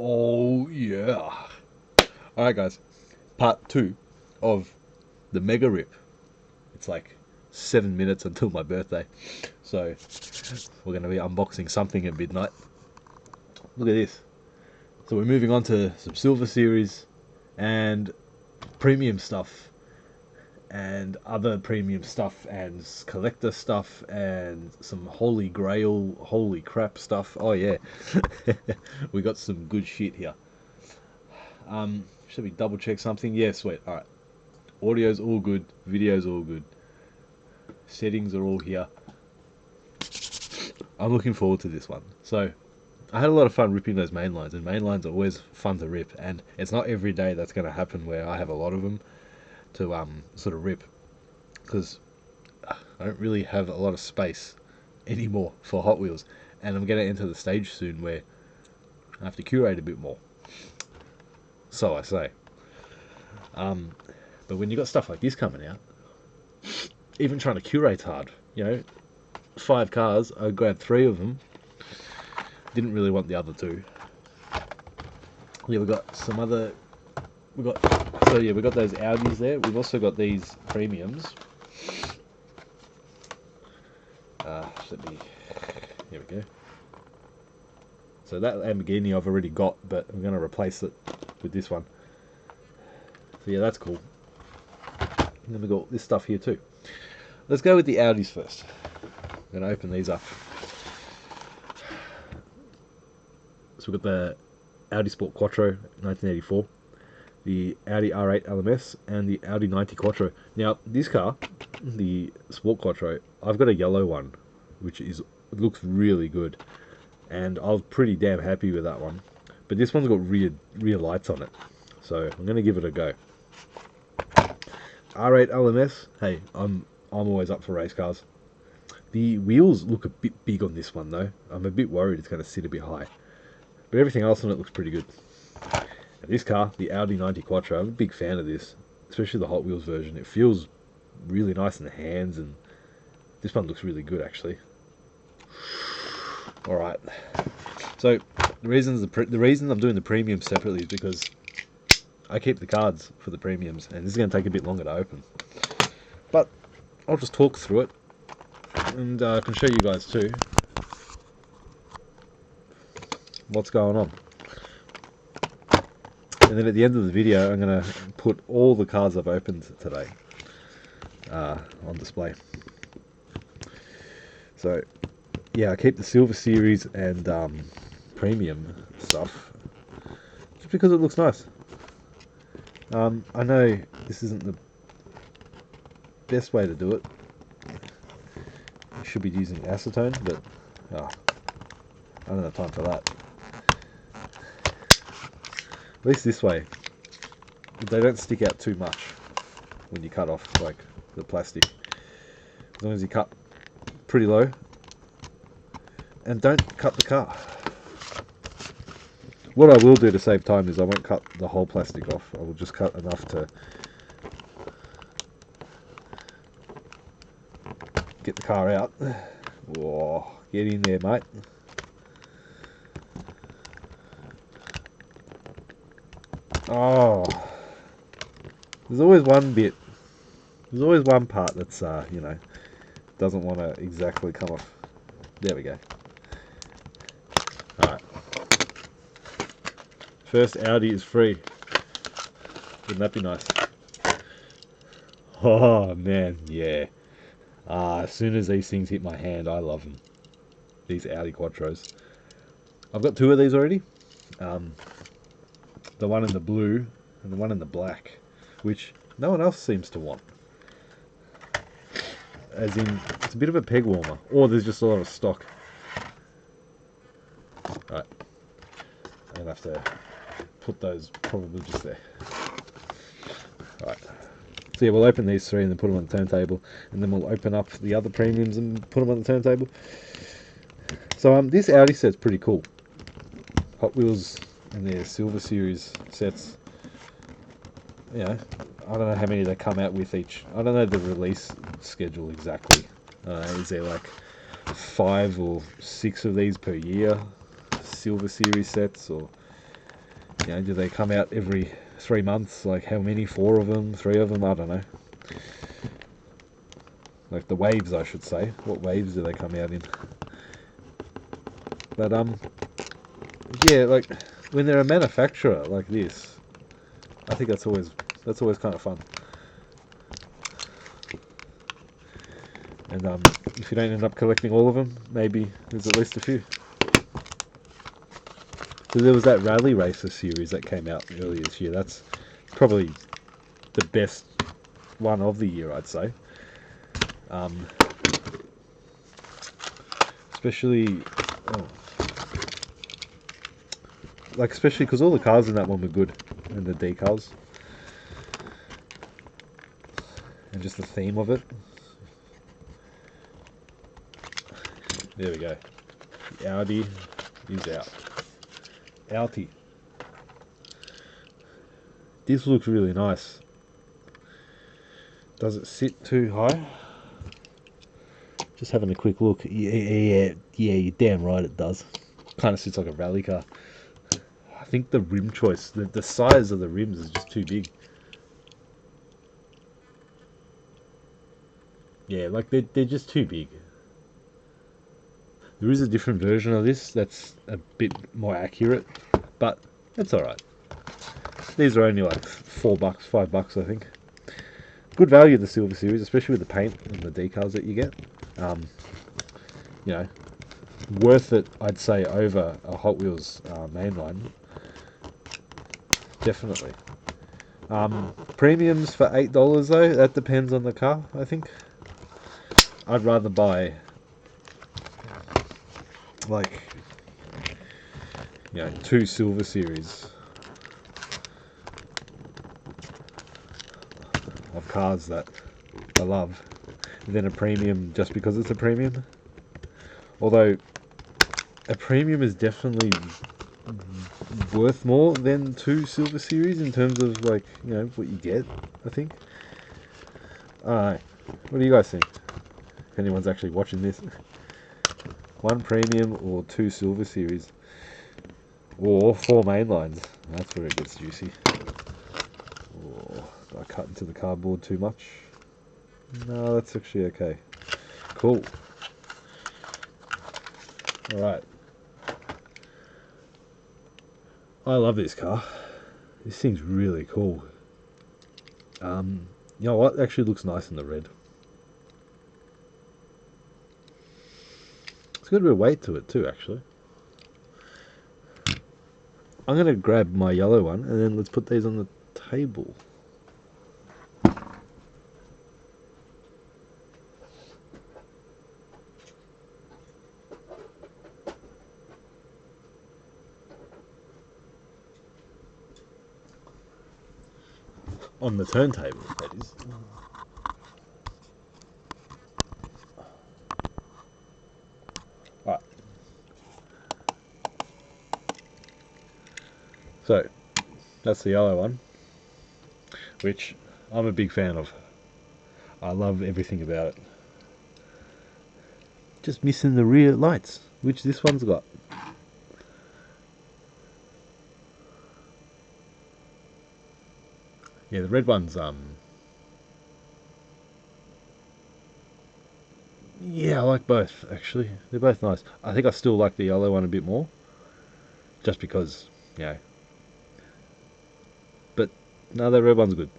Oh yeah. Alright guys, part 2 of the Mega Rip. It's like 7 minutes until my birthday. So we're going to be unboxing something at midnight. Look at this. So we're moving on to some Silver Series and premium stuff. And other premium stuff and collector stuff and some holy grail, holy crap stuff. Oh yeah. We got some good shit here. Should we double check something? Yeah, sweet. Alright. Audio's all good. Video's all good. Settings are all here. I'm looking forward to this one. So, I had a lot of fun ripping those main lines, and main lines are always fun to rip, and it's not every day that's going to happen where I have a lot of them to sort of rip, because I don't really have a lot of space anymore for Hot Wheels, and I'm going to enter the stage soon where I have to curate a bit more. So I say. But when you got stuff like this coming out, even trying to curate's hard. You know, 5 cars, I grabbed 3 of them. Didn't really want the other 2. Yeah, we got some other. We got those Audis there. We've also got these premiums. Here we go. So that Lamborghini I've already got, but I'm going to replace it with this one. So yeah, that's cool. And then we got this stuff here too. Let's go with the Audis first. I'm going to open these up. So we've got the Audi Sport Quattro 1984, the Audi R8 LMS, and the Audi 90 Quattro. Now, this car, the Sport Quattro, I've got a yellow one, which looks really good, and I was pretty damn happy with that one. But this one's got rear lights on it, so I'm going to give it a go. R8 LMS, hey, I'm always up for race cars. The wheels look a bit big on this one though. I'm a bit worried it's going to sit a bit high. But everything else on it looks pretty good. And this car, the Audi 90 Quattro, I'm a big fan of this. Especially the Hot Wheels version. It feels really nice in the hands, and this one looks really good actually. Alright. So, the reason I'm doing the premiums separately is because I keep the cards for the premiums, and this is going to take a bit longer to open. But I'll just talk through it, and I can show you guys too what's going on. And then at the end of the video, I'm going to put all the cards I've opened today on display. So, yeah, I keep the Silver Series and premium stuff just because it looks nice. I know this isn't the best way to do it. You should be using acetone, but I don't have time for that. At least this way, they don't stick out too much when you cut off like the plastic. As long as you cut pretty low, and don't cut the car. What I will do to save time is I won't cut the whole plastic off. I will just cut enough to get the car out. Whoa, get in there, mate. Oh, there's always one part that's, you know, doesn't want to exactly come off. There we go. Alright. First Audi is free. Wouldn't that be nice? Oh, man, yeah. As soon as these things hit my hand, I love them. These Audi Quattros. I've got 2 of these already. The one in the blue and the one in the black, which no one else seems to want. As in, it's a bit of a peg warmer, or there's just a lot of stock. Right, I'm gonna have to put those probably just there. Alright, so yeah, we'll open these 3 and then put them on the turntable, and then we'll open up the other premiums and put them on the turntable. So this Audi set's pretty cool. Hot Wheels and their Silver Series sets, you know, I don't know how many they come out with each. I don't know the release schedule exactly. Is there like 5 or 6 of these per year, Silver Series sets, or You know, do they come out every 3 months? Like how many? 4 of them? 3 of them? I don't know. Like the waves, I should say. What waves do they come out in? But yeah, like when they're a manufacturer like this, I think that's always kind of fun. And if you don't end up collecting all of them, maybe there's at least a few. So there was that Rally Racer series that came out earlier this year. That's probably the best one of the year, I'd say. Especially, especially because all the cars in that one were good, and the decals, and just the theme of it. There we go. The Audi is out. Outie. This looks really nice. Does it sit too high? Just having a quick look. Yeah, you're damn right it does. Kind of sits like a rally car. I think the rim choice, the size of the rims is just too big. Yeah, like they're just too big. There is a different version of this that's a bit more accurate, but it's alright. These are only like $4, $5, I think. Good value, the Silver Series, especially with the paint and the decals that you get. You know, worth it, I'd say, over a Hot Wheels mainline. Definitely. Premiums for $8 though, that depends on the car, I think. I'd rather buy like, you know, 2 Silver Series of cars that I love than a premium just because it's a premium. Although a premium is definitely worth more than 2 Silver Series in terms of, like, you know, what you get, I think. Alright, what do you guys think? If anyone's actually watching this. 1 premium or 2 Silver Series. Or 4 mainlines. That's where it gets juicy. Oh, did I cut into the cardboard too much? No, that's actually okay. Cool. Alright. I love this car. This thing's really cool. You know what? It actually looks nice in the red. It's got a bit of weight to it too, actually. I'm going to grab my yellow one and then let's put these on the table. On the turntable, that is. Alright. So, that's the yellow one, which I'm a big fan of. I love everything about it. Just missing the rear lights, which this one's got. Yeah, the red one's yeah, I like both actually. They're both nice. I think I still like the yellow one a bit more, just because, you know. But no, the red one's good.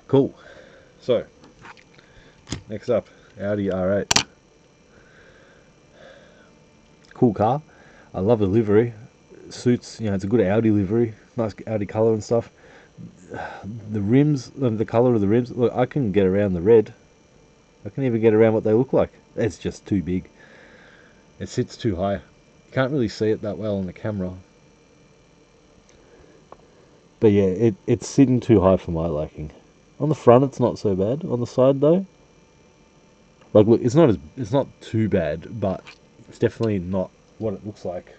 Cool. So, next up, Audi R8. Cool car. I love the livery. It suits, you know, it's a good Audi livery. Nice Audi colour and stuff. The rims, the colour of the rims. Look, I can get around the red. I can even get around what they look like. It's just too big. It sits too high. You can't really see it that well on the camera. But yeah, it's sitting too high for my liking. On the front, it's not so bad. On the side, though, like, look, it's not too bad, but it's definitely not what it looks like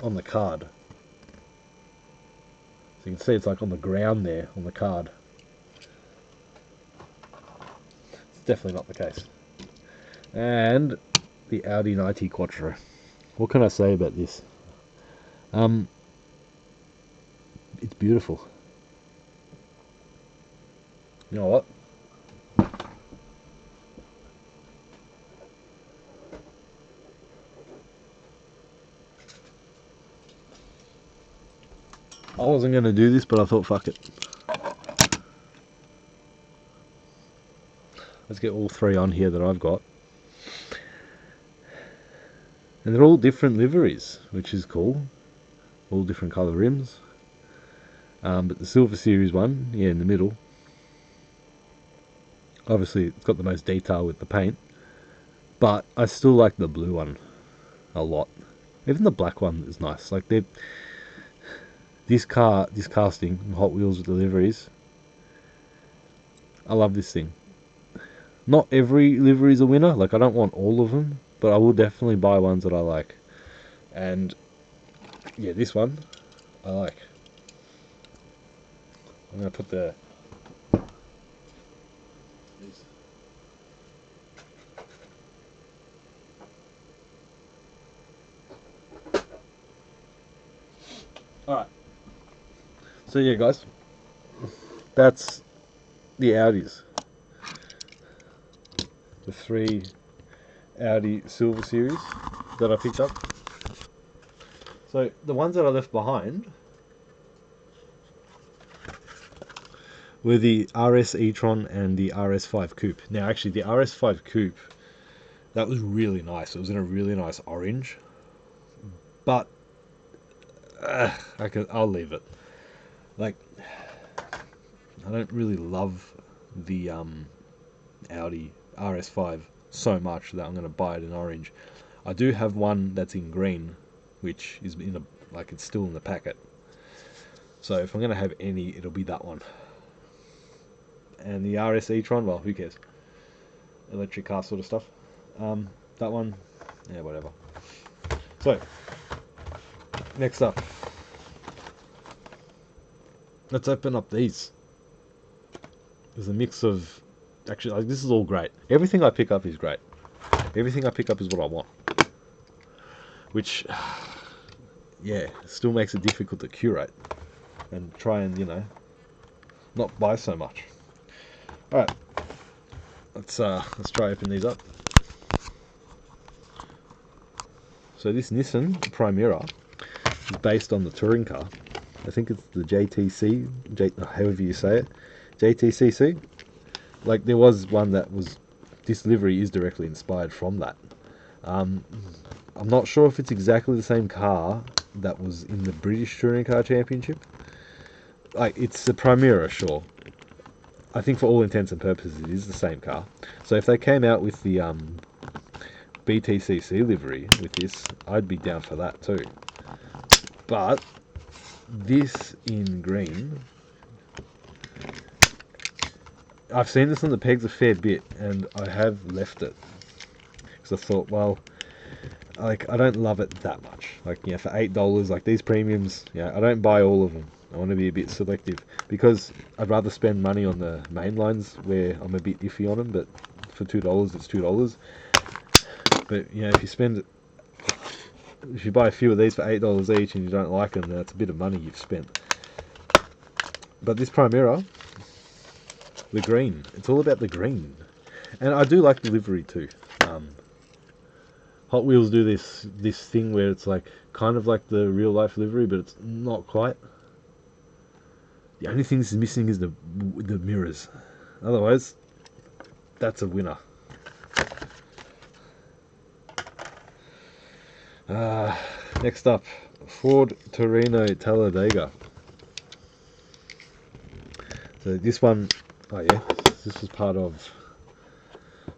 on the card. So you can see it's like on the ground there on the card. It's definitely not the case. And the Audi 90 Quattro. What can I say about this? It's beautiful. You know what? I wasn't going to do this, but I thought, fuck it. Let's get all three on here that I've got. And they're all different liveries, which is cool. All different colour rims. But the Silver Series one, yeah, in the middle. Obviously, it's got the most detail with the paint. But I still like the blue one a lot. Even the black one is nice. Like, this casting, Hot Wheels with the liveries. I love this thing. Not every livery is a winner. Like, I don't want all of them. But I will definitely buy ones that I like. And, yeah, this one, I like. I'm going to put the... Alright. So, yeah, guys. That's the Audis. The 3 Audi Silver Series that I picked up. So the ones that I left behind were the RS e-tron and the RS5 Coupe. Now actually the RS5 Coupe, that was really nice. It was in a really nice orange. But I'll leave it. Like, I don't really love the Audi RS5 so much that I'm going to buy it in orange. I do have one that's in green, which is in it's still in the packet. So if I'm going to have any, it'll be that one. And the RS e-tron, well, who cares? Electric car sort of stuff. That one, yeah, whatever. So, next up, let's open up these. There's a mix of, actually, like, this is all great. Everything I pick up is great. Everything I pick up is what I want. Which, yeah, still makes it difficult to curate and try and, not buy so much. All right, let's try open these up. So this Nissan Primera is based on the touring car. I think it's the JTC, however you say it, JTCC. Like, there was one that was, this livery is directly inspired from that. I'm not sure if it's exactly the same car that was in the British Touring Car Championship. Like, it's the Primera, sure. I think for all intents and purposes it is the same car. So if they came out with the BTCC livery with this, I'd be down for that too. But this in green, I've seen this on the pegs a fair bit, and I have left it because I thought, well, like, I don't love it that much. Like, for $8, like these premiums, I don't buy all of them. I want to be a bit selective because I'd rather spend money on the main lines where I'm a bit iffy on them. But for $2, it's $2. But if you buy a few of these for $8 each and you don't like them, that's a bit of money you've spent. But this Primera, the green, it's all about the green, and I do like the livery too. Hot Wheels do this thing where it's like kind of like the real life livery, but it's not quite. The only thing that's missing is the mirrors. Otherwise, that's a winner. Next up, Ford Torino Talladega. So this one, this was part of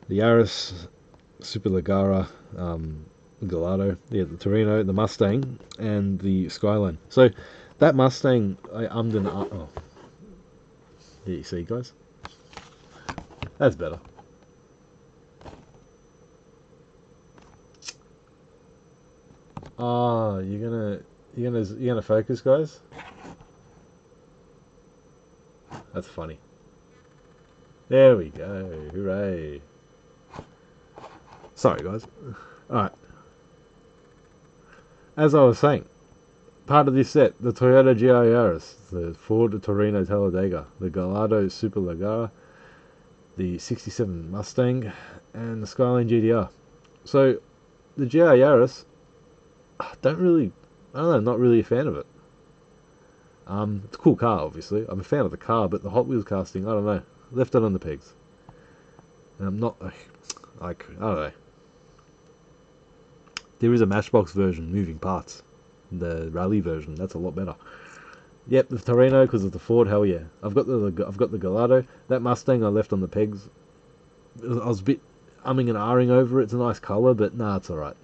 the Yaris Superleggera Gallardo, the Torino, the Mustang, and the Skyline. So that Mustang, I ummed and oh, there you see, guys. That's better. Ah, you're gonna focus, guys. That's funny. There we go. Hooray. Sorry, guys. Alright. As I was saying, part of this set, the Toyota GR Yaris, the Ford Torino Talladega, the Gallardo Superleggera, the 67 Mustang, and the Skyline GTR. So, the GR Yaris, I don't know, not really a fan of it. It's a cool car, obviously. I'm a fan of the car, but the Hot Wheels casting, I don't know. Left it on the pegs. And I'm not, like, I don't know. There is a Matchbox version, moving parts. The rally version, that's a lot better. Yep, the Torino because of the Ford, hell yeah. I've got the Gallardo. That Mustang I left on the pegs. I was a bit umming and ahhing over it. It's a nice colour, but nah, it's alright.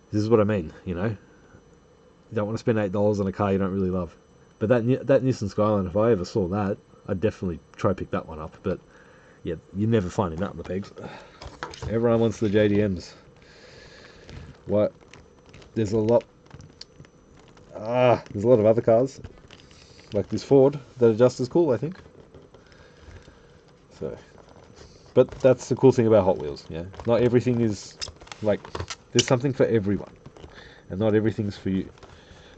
This is what I mean, you know. You don't want to spend $8 on a car you don't really love. But that Nissan Skyline, if I ever saw that, I'd definitely try to pick that one up. But yeah, you're never finding that on the pegs. Everyone wants the JDMs. What? There's a lot of other cars, like this Ford, that are just as cool, I think. So, but that's the cool thing about Hot Wheels, yeah. Not everything is, like, there's something for everyone, and not everything's for you.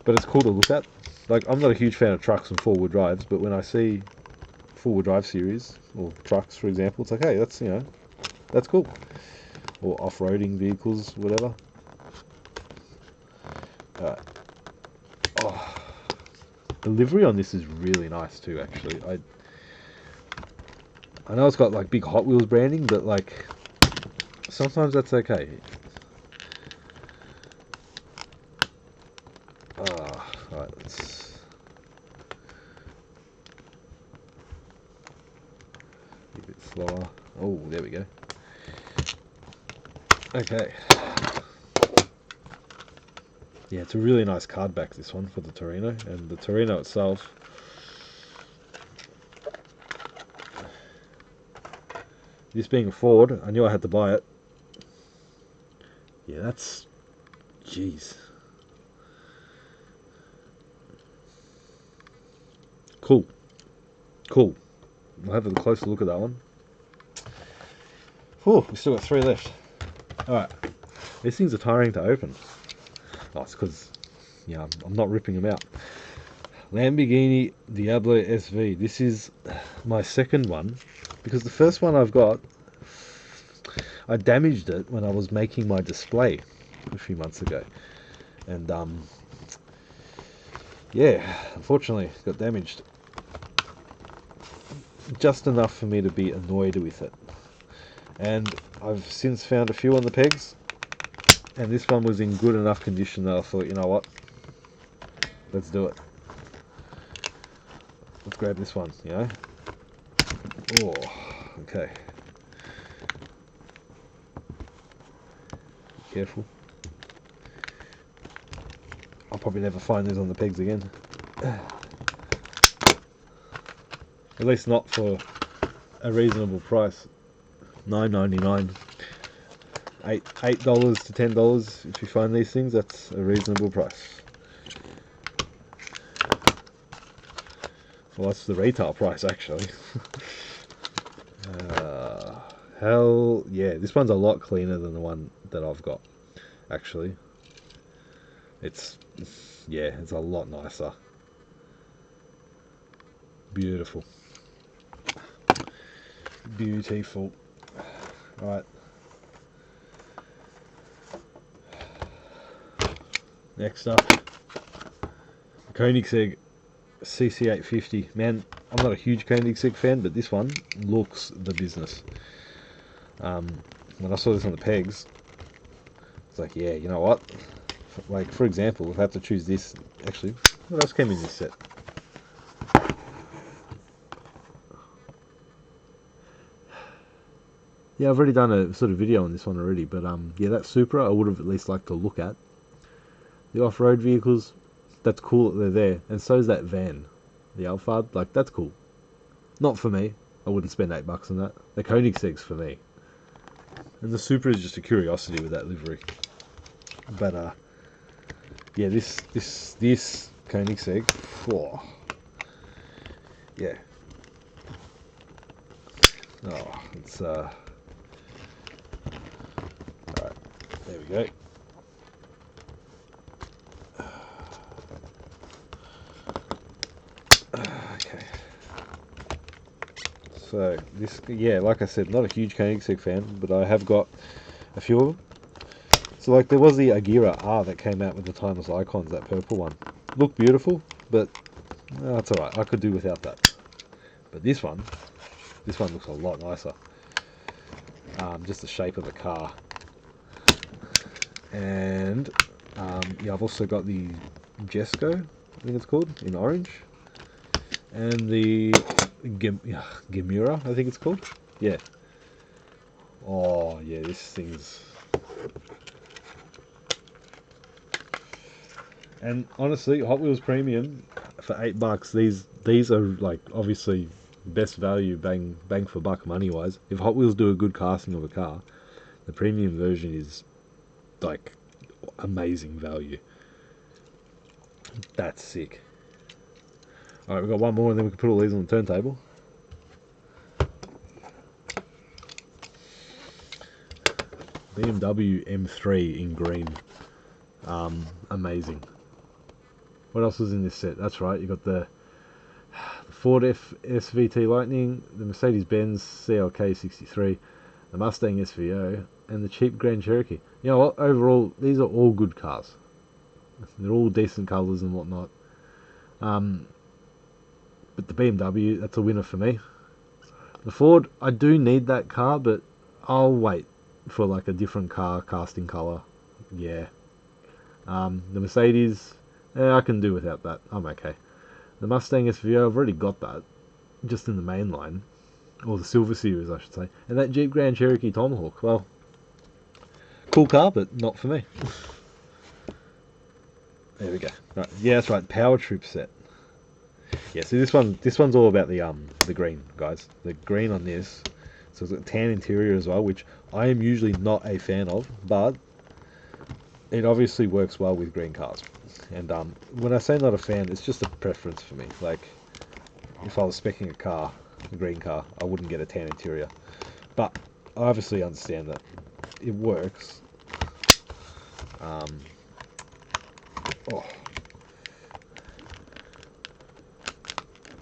But it's cool to look at. Like, I'm not a huge fan of trucks and four-wheel drives, but when I see four-wheel drive series, or trucks, for example, it's like, hey, that's, you know, that's cool. Or off-roading vehicles, whatever. Oh, the livery on this is really nice too, actually. I know it's got like big Hot Wheels branding, but like sometimes that's okay. Right, let's be a bit slower. Oh, there we go. Okay. Yeah, it's a really nice card back, this one, for the Torino. And the Torino itself, this being a Ford, I knew I had to buy it. Yeah, that's... Jeez. Cool. Cool. We'll have a closer look at that one. Oh, we still got 3 left. Alright. These things are tiring to open. Oh, it's because, yeah, I'm not ripping them out. Lamborghini Diablo SV. This is my second one, because the first one I've got, I damaged it when I was making my display a few months ago. And, yeah, unfortunately, it got damaged. Just enough for me to be annoyed with it. And I've since found a few on the pegs, and this one was in good enough condition that I thought, you know what, let's do it. Let's grab this one, you know. Oh, okay. Careful. I'll probably never find these on the pegs again. At least not for a reasonable price. $9.99. $8 to $10 if you find these things. That's a reasonable price. Well, that's the retail price, actually. Hell yeah, this one's a lot cleaner than the one that I've got, actually. It's a lot nicer. Beautiful. Beautiful. Alright. Next up, Koenigsegg CC850. Man, I'm not a huge Koenigsegg fan, but this one looks the business. When I saw this on the pegs, it's like, yeah, you know what? Like, for example, if I had to choose this, actually, what else came in this set? Yeah, I've already done a sort of video on this one already, but yeah, that Supra I would have at least liked to look at. The off-road vehicles, that's cool that they're there, and so is that van, the Alphard. Like, that's cool. Not for me. I wouldn't spend $8 on that. The Koenigsegg's for me, and the Supra is just a curiosity with that livery. But yeah, this Koenigsegg, oh, yeah. Oh, it's go. Okay. So this, yeah, like I said, not a huge Koenigsegg fan, but I have got a few of them. So like there was the Agira R that came out with the Timeless Icons, that purple one. Looked beautiful, but that's alright. I could do without that. But this one looks a lot nicer. Just the shape of the car. And yeah, I've also got the Jesco, I think it's called, in orange. And the Gemura, I think it's called. Yeah. Oh yeah, this thing's... And honestly, Hot Wheels Premium for $8. These are like obviously best value, bang for buck money wise. If Hot Wheels do a good casting of a car, the premium version is like amazing value. That's sick. All right, we've got one more, and then we can put all these on the turntable. BMW M3 in green. Amazing. What else was in this set? That's right, you got the Ford SVT Lightning, the Mercedes-Benz CLK 63, the Mustang SVO, and the cheap Grand Cherokee. You know what? Overall, these are all good cars. They're all decent colours and whatnot. But the BMW, that's a winner for me. The Ford, I do need that car, but I'll wait for like a different car casting colour. Yeah. The Mercedes, I can do without that. I'm okay. The Mustang SVO, I've already got that, just in the main line, or the Silver Series, I should say. And that Jeep Grand Cherokee Tomahawk, well, cool car, but not for me. There we go. Right, yeah, that's right. Power Troop set. Yeah, so this one's all about the green, guys. The green on this. So it's got tan interior as well, which I am usually not a fan of, but it obviously works well with green cars. And when I say not a fan, it's just a preference for me. Like, if I was speccing a car, a green car, I wouldn't get a tan interior. But I obviously understand that it works. Oh.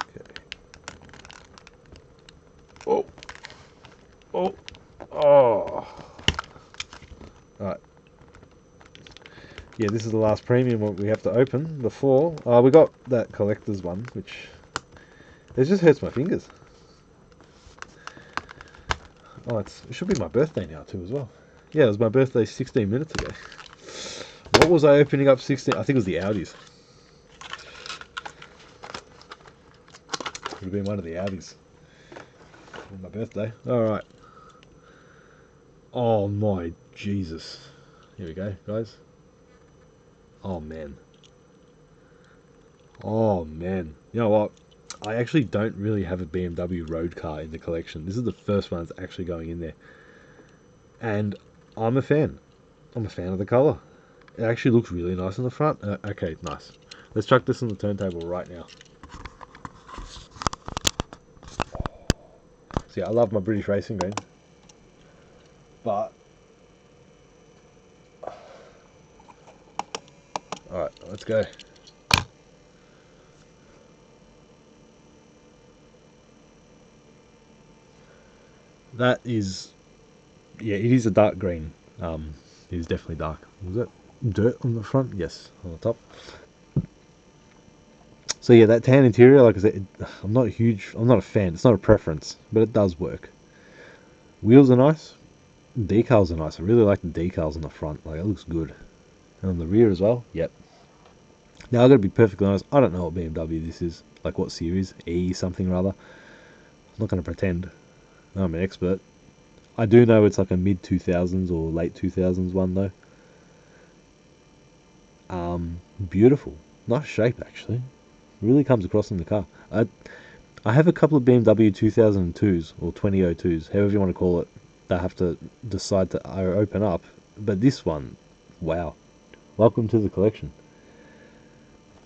Okay. Oh. Oh. Oh. Alright. Yeah, this is the last premium one we have to open before. We got that collector's one, which it just hurts my fingers. Oh, it should be my birthday now too as well. Yeah, it was my birthday 16 minutes ago. What was I opening up 16? I think it was the Audis. Would have been one of the Audis on my birthday. Alright. Oh my Jesus. Here we go, guys. Oh man. Oh man. You know what? I actually don't really have a BMW road car in the collection. This is the first one that's actually going in there. And I'm a fan. I'm a fan of the colour. It actually looks really nice on the front. Okay, nice. Let's chuck this on the turntable right now. See, I love my British Racing Green. But... Alright, let's go. That is... Yeah, it is a dark green. It is definitely dark. Was that dirt on the front? Yes, on the top. So yeah, that tan interior, like I said, I'm not a fan. It's not a preference, but it does work. Wheels are nice. Decals are nice. I really like the decals on the front. Like, it looks good. And on the rear as well. Yep. Now, I've got to be perfectly honest. I don't know what BMW this is. Like, what series? E something or other. I'm not going to pretend I'm an expert. I do know it's like a mid-2000s or late 2000s one, though. Beautiful. Nice shape, actually. Really comes across in the car. I have a couple of BMW 2002s or 2002s, however you want to call it. They have to decide to open up. But this one, wow. Welcome to the collection.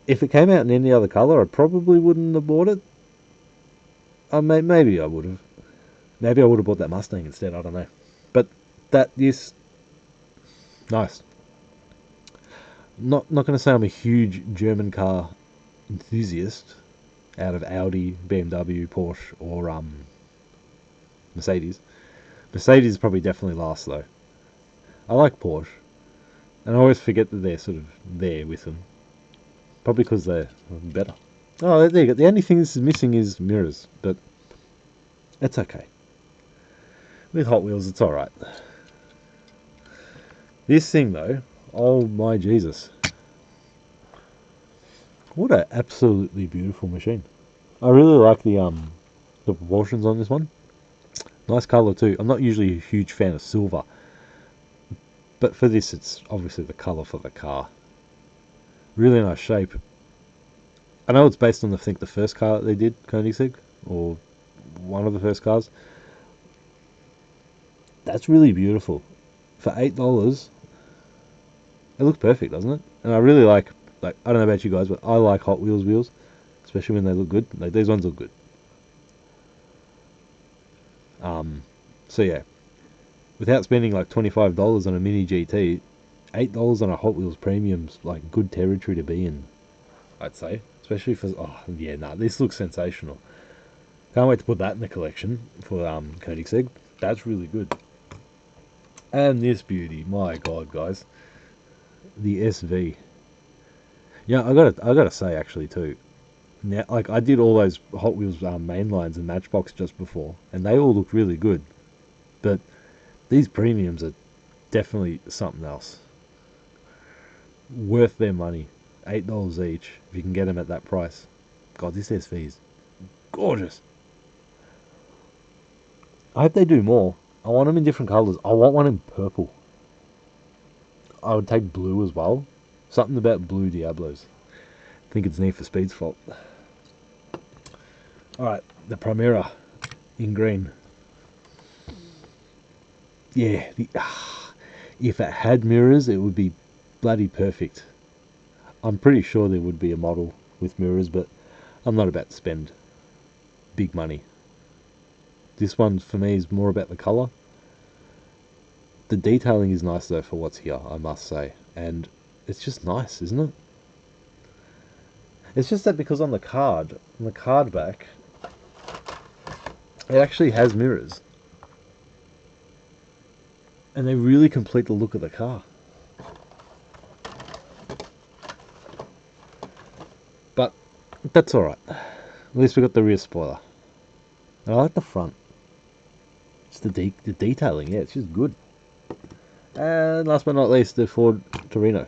If it came out in any other colour, I probably wouldn't have bought it. Maybe I would have. Maybe I would have bought that Mustang instead, I don't know. But this Nice. Not going to say I'm a huge German car enthusiast out of Audi, BMW, Porsche, or Mercedes. Mercedes is probably definitely last though. I like Porsche, and I always forget that they're sort of there with them. Probably because they're better. Oh, there you go. The only thing this is missing is mirrors, but that's okay. With Hot Wheels, it's alright. This thing though, oh my Jesus. What an absolutely beautiful machine. I really like the proportions on this one. Nice colour too. I'm not usually a huge fan of silver, but for this it's obviously the colour for the car. Really nice shape. I know it's based on I think the first car they did, Koenigsegg, or one of the first cars. That's really beautiful. For $8, it looks perfect, doesn't it? And I really like I don't know about you guys, but I like Hot Wheels wheels, especially when they look good. Like these ones look good. So yeah, without spending like $25 on a mini GT, $8 on a Hot Wheels Premium's like good territory to be in, I'd say. Especially for this looks sensational. Can't wait to put that in the collection for Koenigsegg. That's really good. And this beauty, my god, guys, the SV. Yeah, I gotta say actually too. Now, like I did all those Hot Wheels main lines and Matchbox just before, and they all look really good. But these premiums are definitely something else. Worth their money. $8 each if you can get them at that price. God, this SV is gorgeous. I hope they do more. I want them in different colours. I want one in purple. I would take blue as well. Something about blue Diablos. I think it's Need for Speed's fault. Alright, the Primera in green. Yeah, if it had mirrors, it would be bloody perfect. I'm pretty sure there would be a model with mirrors, but I'm not about to spend big money. This one, for me, is more about the colour. The detailing is nice, though, for what's here, I must say. And it's just nice, isn't it? It's just that because on the card back, it actually has mirrors. And they really complete the look of the car. But that's alright. At least we got the rear spoiler. And I like the front. It's the detailing, yeah, it's just good. And last but not least, the Ford Torino.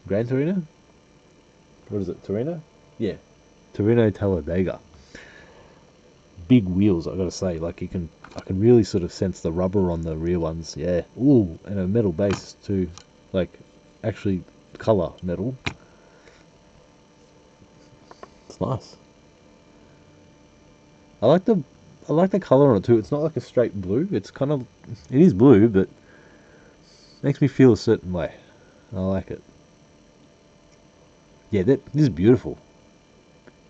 Gran Torino? What is it, Torino? Yeah. Torino Talladega. Big wheels, I gotta say. Like I can really sort of sense the rubber on the rear ones. Yeah. Ooh, and a metal base too. Like, actually, colour metal. It's nice. I like the colour on it too. It's not like a straight blue. It's kind of, it is blue, but makes me feel a certain way. I like it. Yeah, this is beautiful.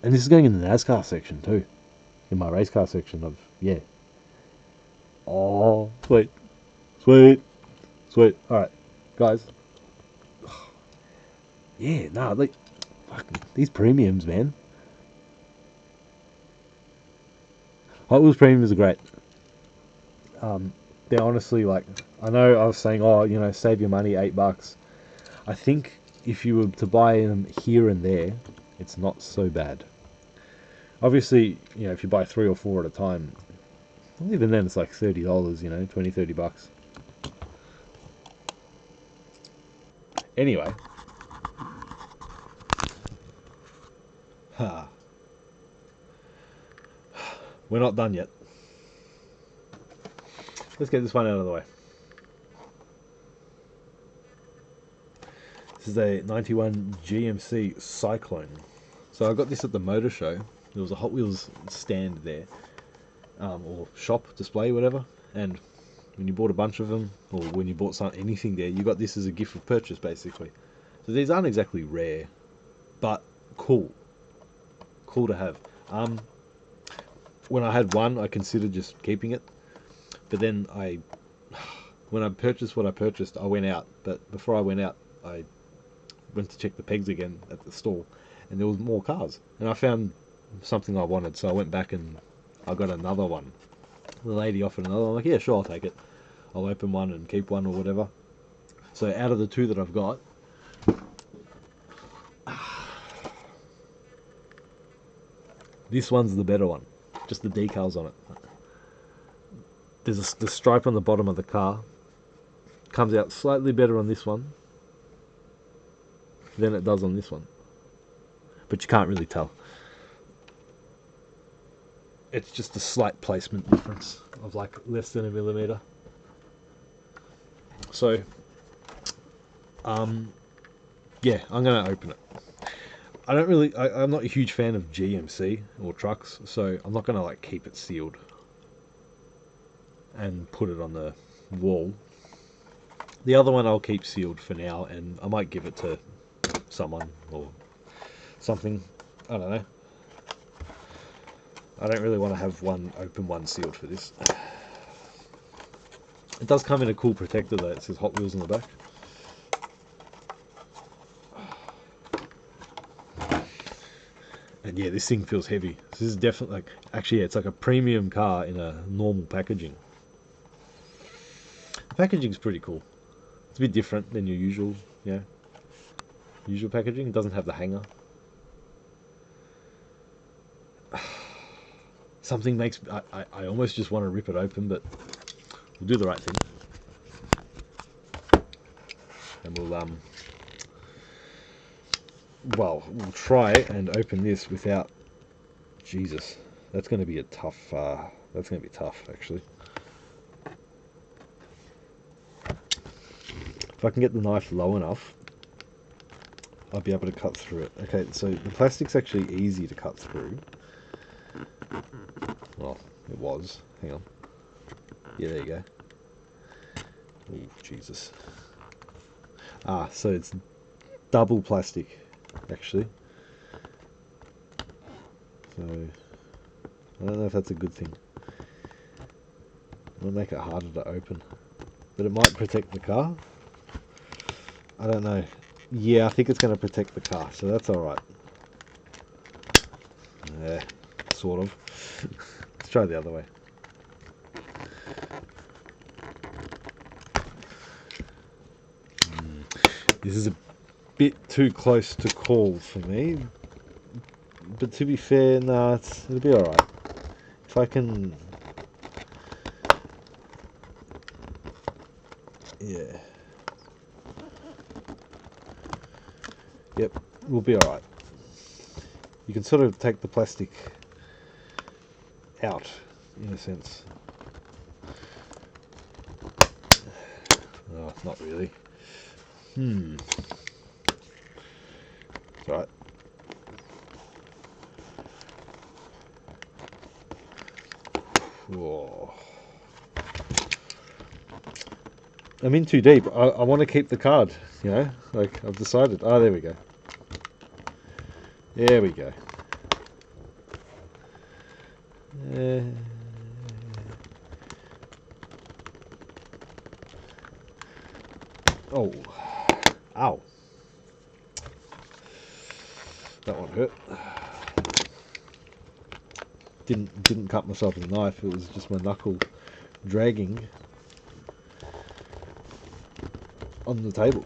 And this is going in the NASCAR section too. In my race car section of, yeah. Oh, sweet. Sweet. Sweet. Alright, guys. Yeah, nah, like, fuck, these premiums, man. Hot Wheels premiums are great. They're honestly like, I know I was saying, oh, save your money, $8. I think if you were to buy them here and there, it's not so bad. Obviously, if you buy 3 or 4 at a time, well, even then it's like $30, $20, $30. Anyway. We're not done yet. Let's get this one out of the way. This is a 91 GMC Cyclone. So I got this at the motor show. There was a Hot Wheels stand there, or shop display, whatever. And when you bought a bunch of them, or when you bought anything there, you got this as a gift of purchase, basically. So these aren't exactly rare, but cool. Cool to have. When I had one, I considered just keeping it, but then when I purchased what I purchased, I went out. But before I went out, I went to check the pegs again at the store, and there was more cars. And I found something I wanted, so I went back and I got another one. The lady offered another. I'm like, yeah, sure, I'll take it. I'll open one and keep one or whatever. So out of the two that I've got, this one's the better one. Just the decals on it. There's the stripe on the bottom of the car. Comes out slightly better on this one than it does on this one. But you can't really tell. It's just a slight placement difference of like less than a millimeter. So, yeah, I'm going to open it. I'm not a huge fan of GMC or trucks, so I'm not going to like keep it sealed and put it on the wall. The other one I'll keep sealed for now, and I might give it to someone or something. I don't know. I don't really want to have one open, one sealed for this. It does come in a cool protector though. It says Hot Wheels on the back. And yeah, this thing feels heavy. This is definitely like, actually, yeah, it's like a premium car in a normal packaging. The packaging's pretty cool. It's a bit different than your usual, usual packaging. It doesn't have the hanger. Something makes I almost just want to rip it open, but we'll do the right thing, and we'll try and open this without. Jesus, that's going to be a tough. That's going to be tough, actually. If I can get the knife low enough, I'll be able to cut through it. Okay, so the plastic's actually easy to cut through. Well, it was. Hang on. Yeah, there you go. Oh, Jesus. So it's double plastic, actually. So, I don't know if that's a good thing. It'll make it harder to open. But it might protect the car. I don't know. Yeah, I think it's going to protect the car, so that's alright. Yeah, sort of. Let's try the other way. This is a bit too close to call for me. But to be fair, nah, it'll be alright. If I can... Yeah. Yep, we'll be alright. You can sort of take the plastic out, in a sense. Oh, not really. It's alright. Whoa. I'm in too deep. I want to keep the card, like I've decided. Oh, there we go. There we go. Oh. Ow. That one hurt. Didn't cut myself with a knife, it was just my knuckle dragging on the table.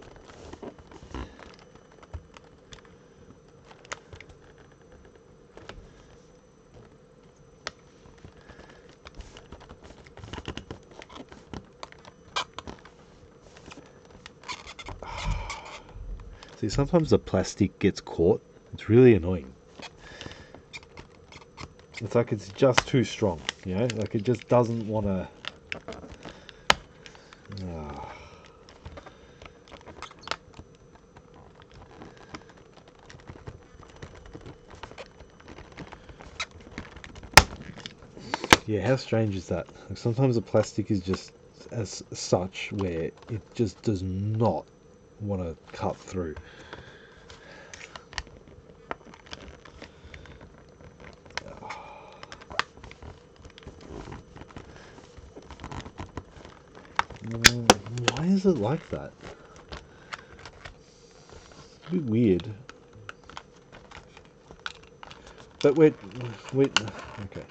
See, sometimes the plastic gets caught. It's really annoying. It's like it's just too strong, like it just doesn't want to. Yeah, how strange is that? Like sometimes the plastic is just as such where it just does not want to cut through. Why is it like that? It's a bit weird. But wait, okay.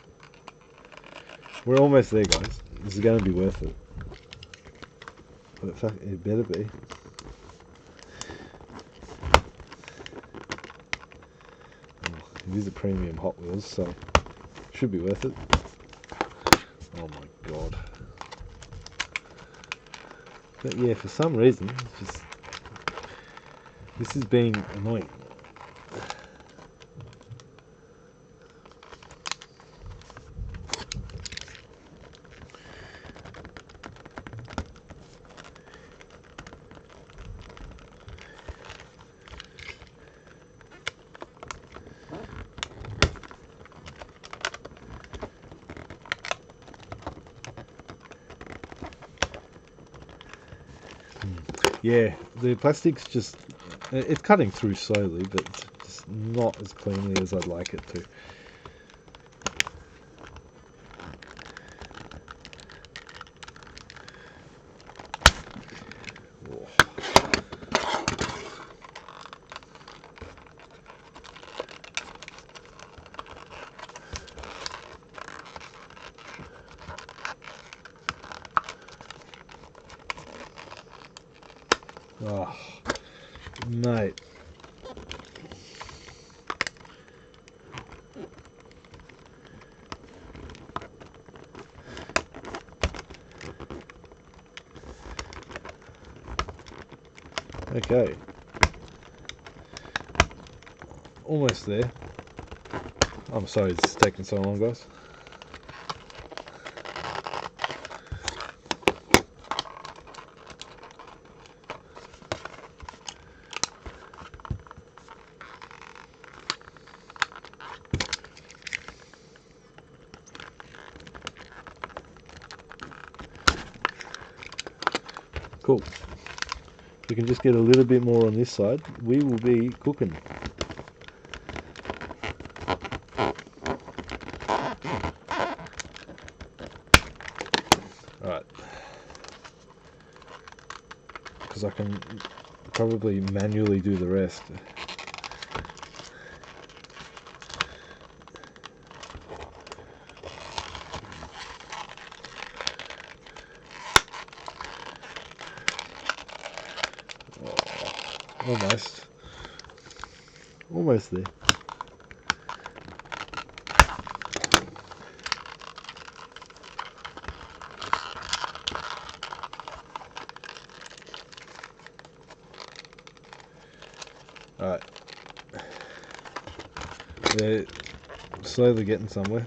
We're almost there, guys. This is going to be worth it. But fuck, it better be. Oh, it is a premium Hot Wheels, so it should be worth it. Oh my god. But yeah, for some reason, it's just this is being annoying. Yeah, the plastic's just, it's cutting through slowly, but it's just not as cleanly as I'd like it to. Oh, mate. Okay. Almost there. I'm sorry it's taking so long, guys. Cool. If we can just get a little bit more on this side, we will be cooking. Alright. Because I can probably manually do the rest. Almost. Almost there. Alright. They're slowly getting somewhere.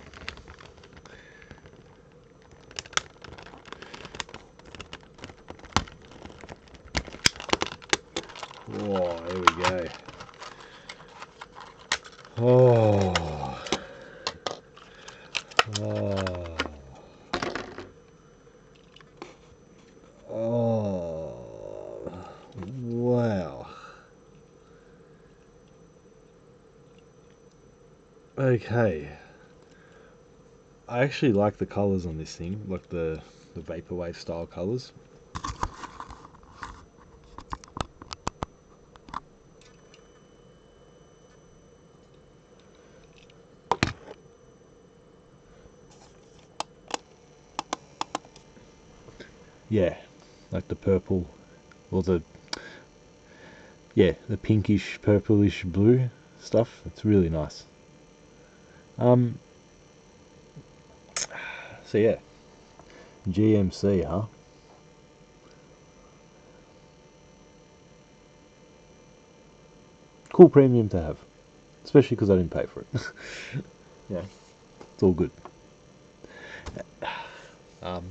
Whoa, here we go. Oh. Oh. Oh. Wow. Okay. I actually like the colours on this thing, like the vaporwave style colours. Yeah, like the purple, or the pinkish, purplish blue stuff. It's really nice. So yeah, GMC, huh? Cool premium to have, especially because I didn't pay for it. Yeah, it's all good.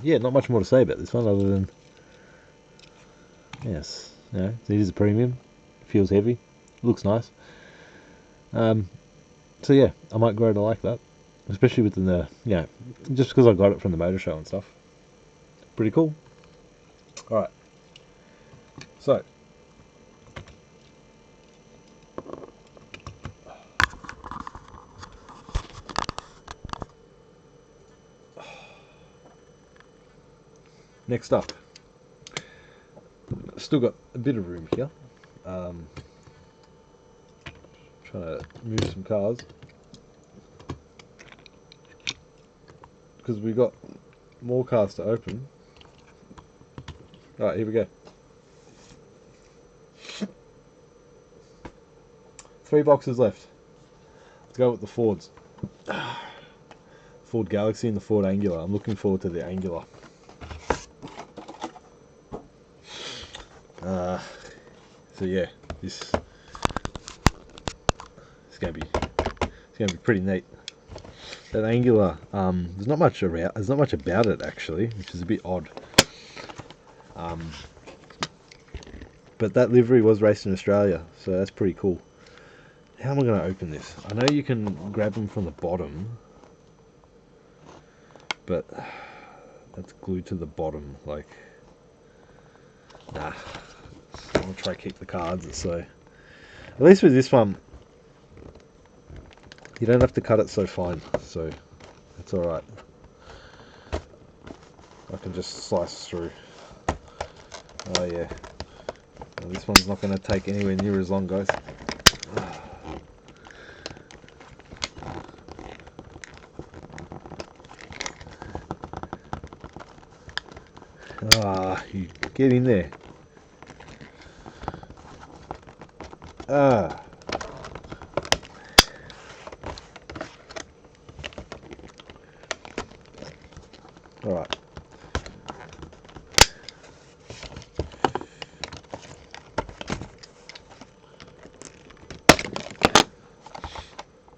Yeah, not much more to say about this one other than yes, it is a premium. Feels heavy, looks nice. So yeah, I might grow to like that, especially with the just because I got it from the motor show and stuff. Pretty cool. All right, so next up, Still got a bit of room here. Trying to move some cars because we got more cars to open. Alright, here we go. 3 boxes left. Let's go with the Fords. Ford Galaxy and the Ford Angular. I'm looking forward to the Angular. So yeah, this is gonna be pretty neat. That Angular, there's not much about it actually, which is a bit odd. But that livery was raced in Australia, so that's pretty cool. How am I going to open this? I know you can grab them from the bottom, but that's glued to the bottom. Like, nah. I'll try to keep the cards. So, at least with this one, you don't have to cut it so fine. So, that's all right. I can just slice through. Oh yeah. Well, this one's not going to take anywhere near as long, guys. Ah, you get in there. Ah. All right.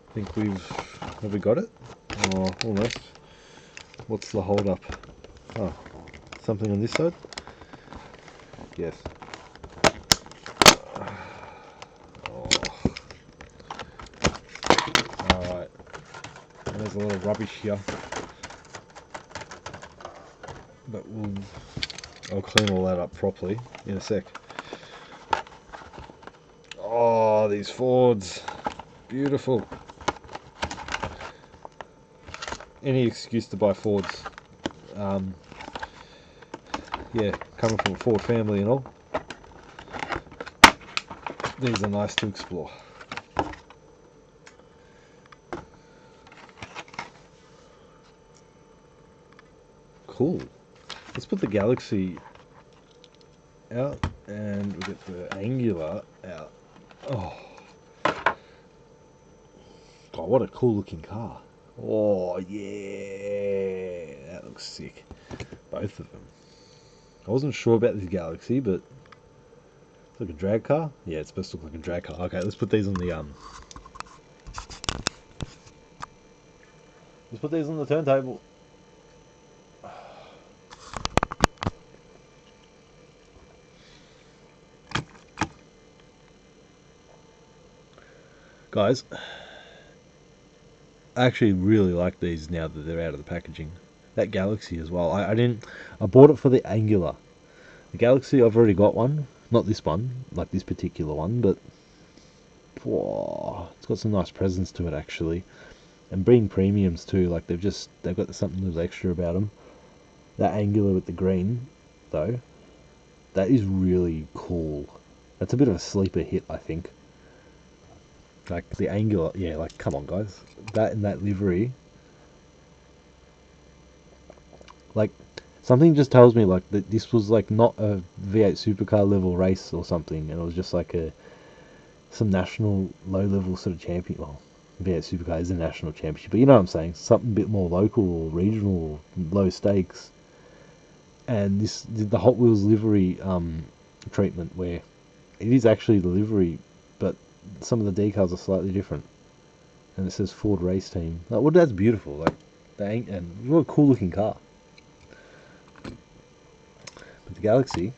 I think have we got it? Oh, almost. What's the hold up? Oh, something on this side? Yes. Oh. Alright. There's a lot of rubbish here. But I'll clean all that up properly in a sec. Oh, these Fords. Beautiful. Any excuse to buy Fords. Yeah, coming from a Ford family and all. These are nice to explore. Cool. Let's put the Galaxy out and we get the Angular out. Oh. God, what a cool looking car. Oh, yeah. That looks sick. Both of them. I wasn't sure about this Galaxy, but it's like a drag car. Yeah, it's supposed to look like a drag car. Okay, let's put these on the let's put these on the turntable. Guys, I actually really like these now that they're out of the packaging. That Galaxy as well. I bought it for the Angular. The Galaxy, I've already got one. Not this one, like this particular one, but whoa, it's got some nice presence to it actually. And being premiums too, like they've got something little extra about them. That Angular with the green, though, that is really cool. That's a bit of a sleeper hit, I think. Like the Angular, yeah, like come on guys. That and that livery. Like something just tells me like that this was like not a V8 supercar level race or something, and it was just like some national low level sort of champion. Well, V8 supercar is a national championship, but you know what I'm saying? Something a bit more local or regional or low stakes. And this the Hot Wheels livery treatment where it is actually the livery, but some of the decals are slightly different, and it says Ford Race Team. Like, well, that's beautiful. Like, and what a cool looking car. But the Galaxy,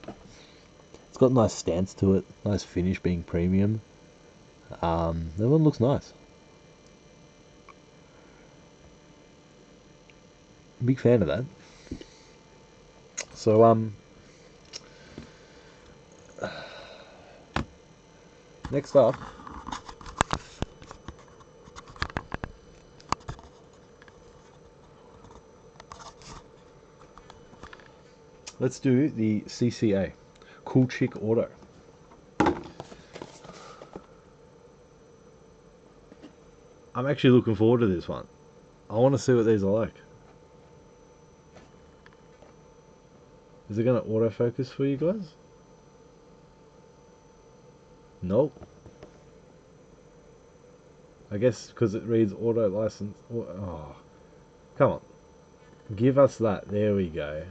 it's got a nice stance to it, nice finish being premium. That one looks nice. Big fan of that. So next up, let's do the CCA, Cool Chic Auto. I'm actually looking forward to this one. I want to see what these are like. Is it going to autofocus for you guys? Nope. I guess because it reads auto license. Oh, come on. Give us that. There we go.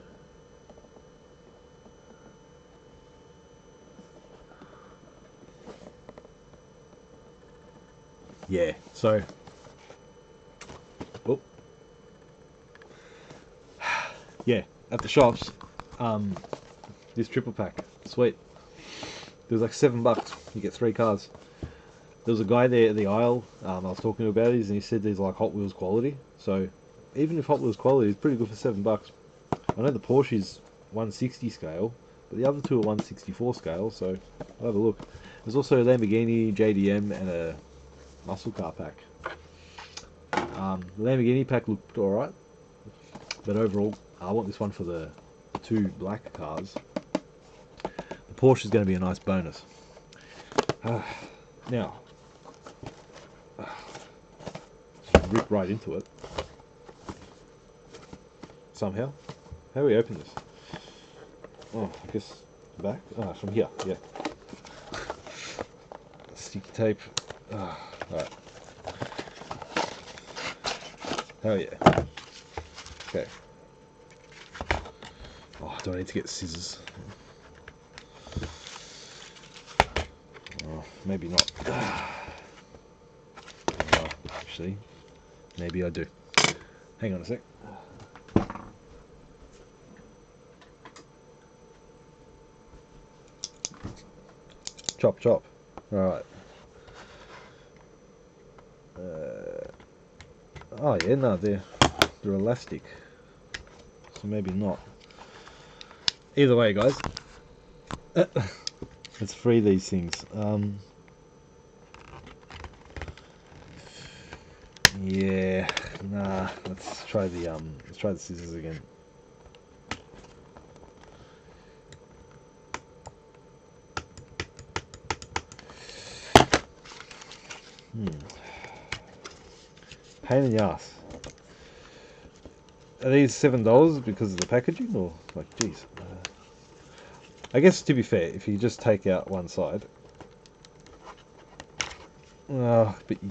Yeah, so. Oh. Yeah, at the shops, this triple pack. Sweet. It was like $7. You get 3 cars. There was a guy there at the aisle I was talking to about these, and he said these are like Hot Wheels quality. So even if Hot Wheels quality is pretty good for $7. I know the Porsche is 160 scale, but the other two are 164 scale. So I'll have a look. There's also a Lamborghini, JDM, and a muscle car pack. The Lamborghini pack looked alright, but overall, I want this one for the 2 black cars. The Porsche is going to be a nice bonus. Now, just rip right into it. Somehow. How do we open this? Oh, I guess the back? Ah, from here, yeah. Sticky tape. Alright. Hell yeah. Okay. Oh, do I need to get scissors? Oh, maybe not. Oh, actually, maybe I do. Hang on a sec. Chop, chop. Alright. Oh yeah, no, they're elastic. So maybe not. Either way, guys. Let's free these things. Yeah, nah. Let's try the scissors again. Pain in the ass. Are these $7 because of the packaging, or like, geez? I guess to be fair, if you just take out one side, but you,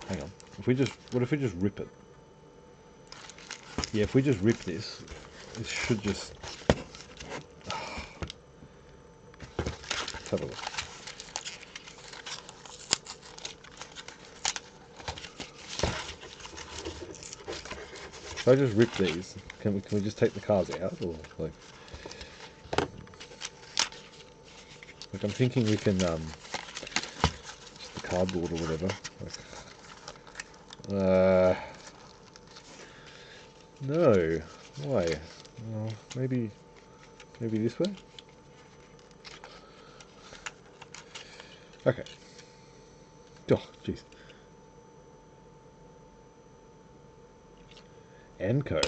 hang on. What if we just rip it? Yeah, if we just rip this, it should just. Let's have a look. If I just rip these, can we just take the cars out, or like I'm thinking we can just the cardboard or whatever. Like, no, why? Well, maybe this way. Okay. Oh, jeez. Anco.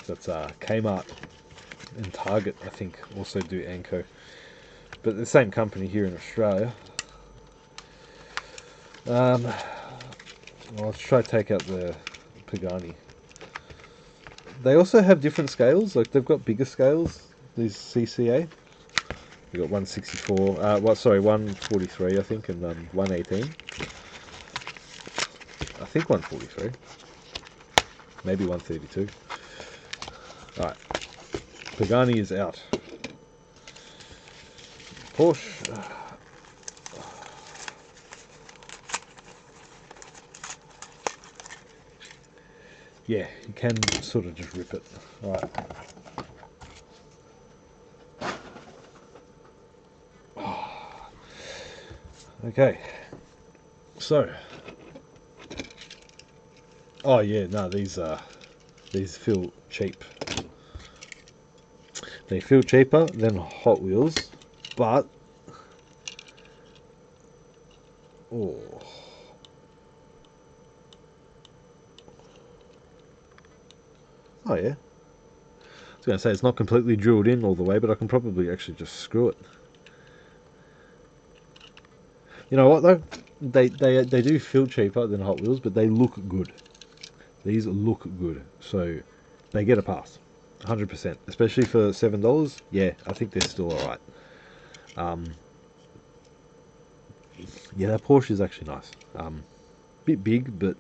That's Kmart and Target, I think, also do Anco. But the same company here in Australia. Well, let's try to take out the Pagani. They also have different scales. Like they've got bigger scales. These CCA. We've got 164. 143, I think, and 118. I think 143. Maybe 132. Alright. Pagani is out. Porsche. Yeah, you can sort of just rip it. Alright. Okay. So. Oh yeah, no, these feel cheap. They feel cheaper than Hot Wheels, but oh yeah. I was going to say it's not completely drilled in all the way, but I can probably actually just screw it. You know what though? They do feel cheaper than Hot Wheels, but they look good. These look good, so they get a pass, 100%. Especially for $7. Yeah, I think they're still alright. Yeah, that Porsche is actually nice. Bit big, but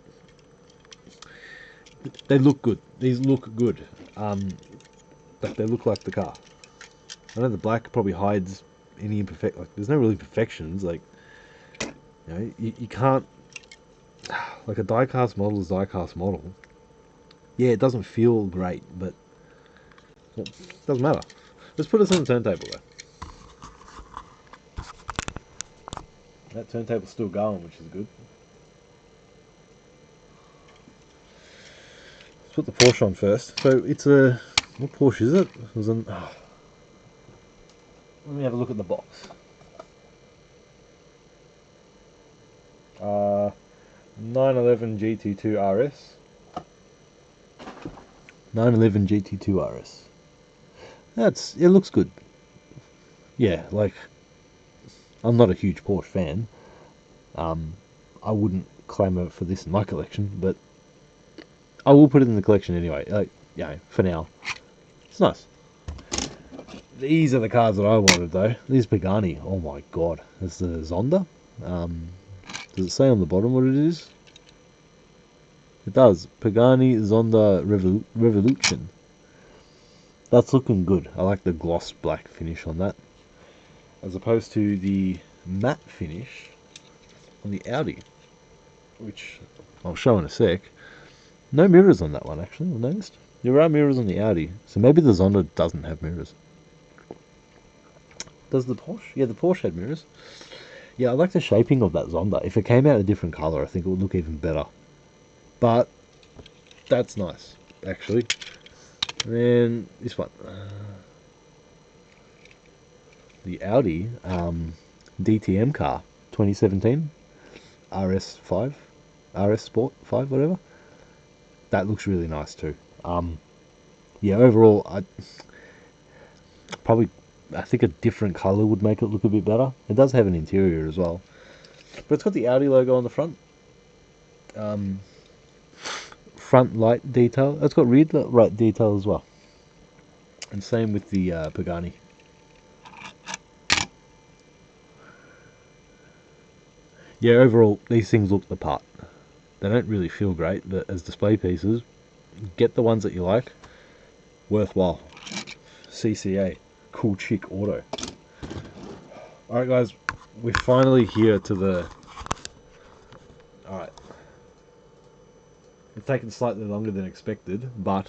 they look good. These look good. Like they look like the car. I know the black probably hides any imperfect. Like there's no really imperfections. Like you can't. Like a diecast model is diecast model. Yeah, it doesn't feel great, but it doesn't matter. Let's put this on the turntable though. That turntable's still going, which is good. Let's put the Porsche on first. So it's a... What Porsche is it? It was an... Oh. Let me have a look at the box. 911 GT2 RS. 911 GT2 RS. It looks good. Yeah, like... I'm not a huge Porsche fan. I wouldn't claim it for this in my collection, but I will put it in the collection anyway. Like, for now, it's nice. These are the cars that I wanted though. These Pagani. Oh my god, it's the Zonda. Does it say on the bottom what it is? It does. Pagani Zonda Revolution. That's looking good. I like the gloss black finish on that, as opposed to the matte finish on the Audi, which I'll show in a sec. No mirrors on that one, actually, I've noticed. There are mirrors on the Audi, so maybe the Zonda doesn't have mirrors. Does the Porsche? Yeah, the Porsche had mirrors. Yeah, I like the shaping of that Zonda. If it came out a different colour, I think it would look even better. But, that's nice, actually. And then, this one. The Audi DTM car, 2017. RS5. RS Sport 5, whatever. That looks really nice too. Yeah, overall, I think a different colour would make it look a bit better. It does have an interior as well, but it's got the Audi logo on the front. Front light detail. It's got rear light detail as well, and same with the Pagani. Yeah, overall, these things look the part. They don't really feel great, but as display pieces, get the ones that you like. Worthwhile. CCA. Cool Chic Auto. Alright guys, we're finally here to the... Alright. It's taken slightly longer than expected, but...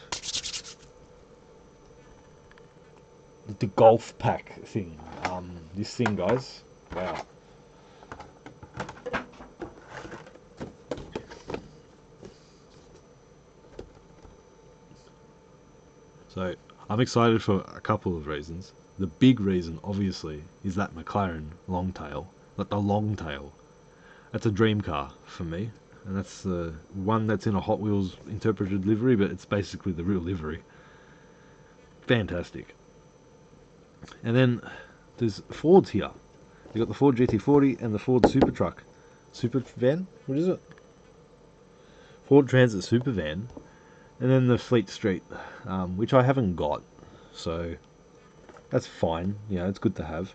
The golf pack thing. This thing, guys. Wow. So, I'm excited for a couple of reasons. The big reason, obviously, is that McLaren long tail. Like the long tail. That's a dream car for me. And that's the one that's in a Hot Wheels interpreted livery, but it's basically the real livery. Fantastic. And then, there's Fords here. You've got the Ford GT40 and the Ford Super Truck. Super Van? What is it? Ford Transit Super Van. And then the Fleet Street, which I haven't got, so that's fine. You know, it's good to have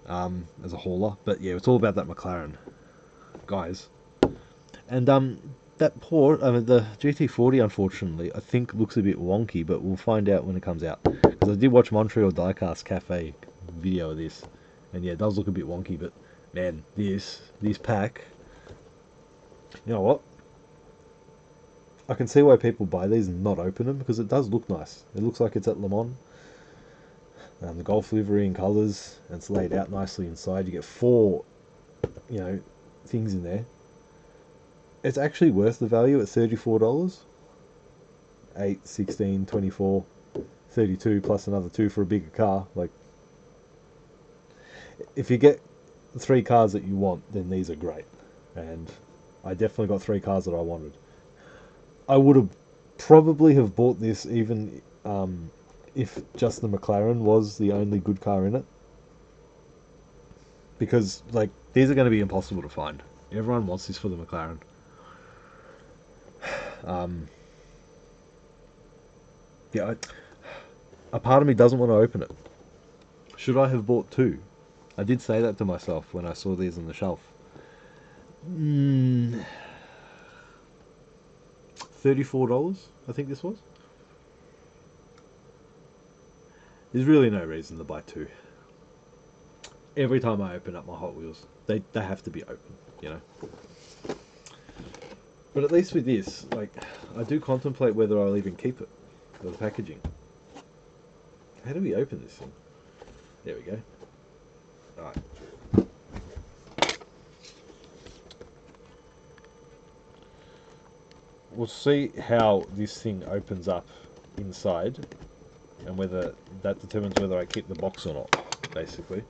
as a hauler. But yeah, it's all about that McLaren, guys. And that the GT40, unfortunately, I think looks a bit wonky, but we'll find out when it comes out. Because I did watch Montreal Diecast Cafe video of this, and yeah, it does look a bit wonky. But man, this pack, you know what? I can see why people buy these and not open them, because it does look nice. It looks like it's at Le Mans. The Golf livery in colours, and it's laid out nicely inside. You get 4, things in there. It's actually worth the value at $34. 8, 16, 24, 32 plus another 2 for a bigger car. Like, if you get 3 cars that you want, then these are great. And I definitely got 3 cars that I wanted. I would have probably have bought this even if just the McLaren was the only good car in it. Because, like, these are going to be impossible to find. Everyone wants this for the McLaren. Yeah, a part of me doesn't want to open it. Should I have bought two? I did say that to myself when I saw these on the shelf. $34, I think this was. There's really no reason to buy two. Every time I open up my Hot Wheels, they have to be open, you know. But at least with this, like, I do contemplate whether I'll even keep it, or the packaging. How do we open this thing? There we go. Alright. We'll see how this thing opens up inside, and whether that determines whether I keep the box or not, basically.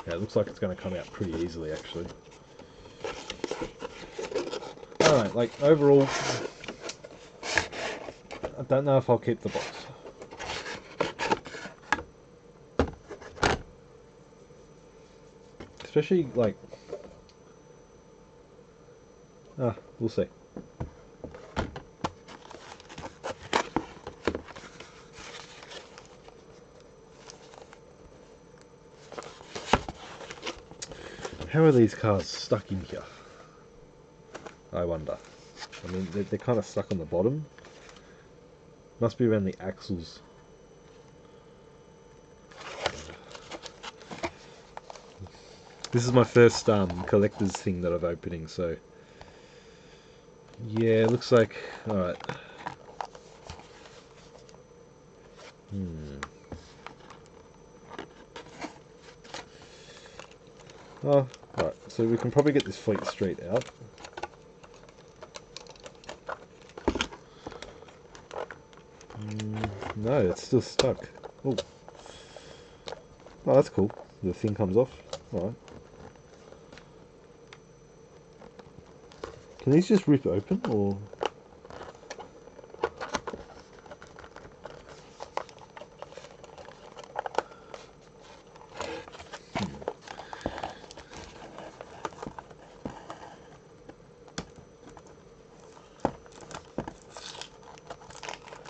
Yeah, it looks like it's going to come out pretty easily, actually. Alright, like, overall, I don't know if I'll keep the box. Especially, like... we'll see. How are these cars stuck in here? I wonder. I mean, they're kind of stuck on the bottom. Must be around the axles. This is my first collector's thing that I'm opening, so... Yeah, it looks like... Alright. Oh, right. So we can probably get this Fleet Street out. No, it's still stuck. Oh. Oh, that's cool. The thing comes off. Alright. Can these just rip open, or...?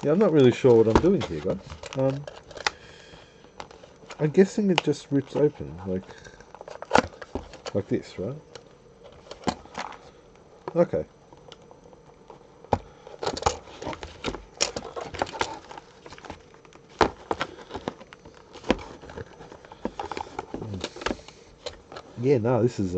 Yeah, I'm not really sure what I'm doing here, guys. I'm guessing it just rips open, like this, right? Okay. Yeah, no, this is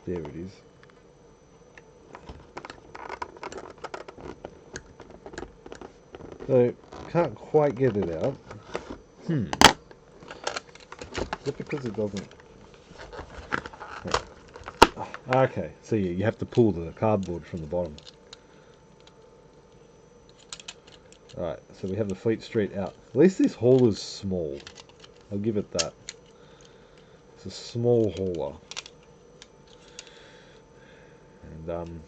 there it is. So, can't quite get it out. Is it because it doesn't... Okay, so yeah, you have to pull the cardboard from the bottom. Alright, so we have the Fleet Street out. At least this hauler's small. I'll give it that. It's a small hauler. And,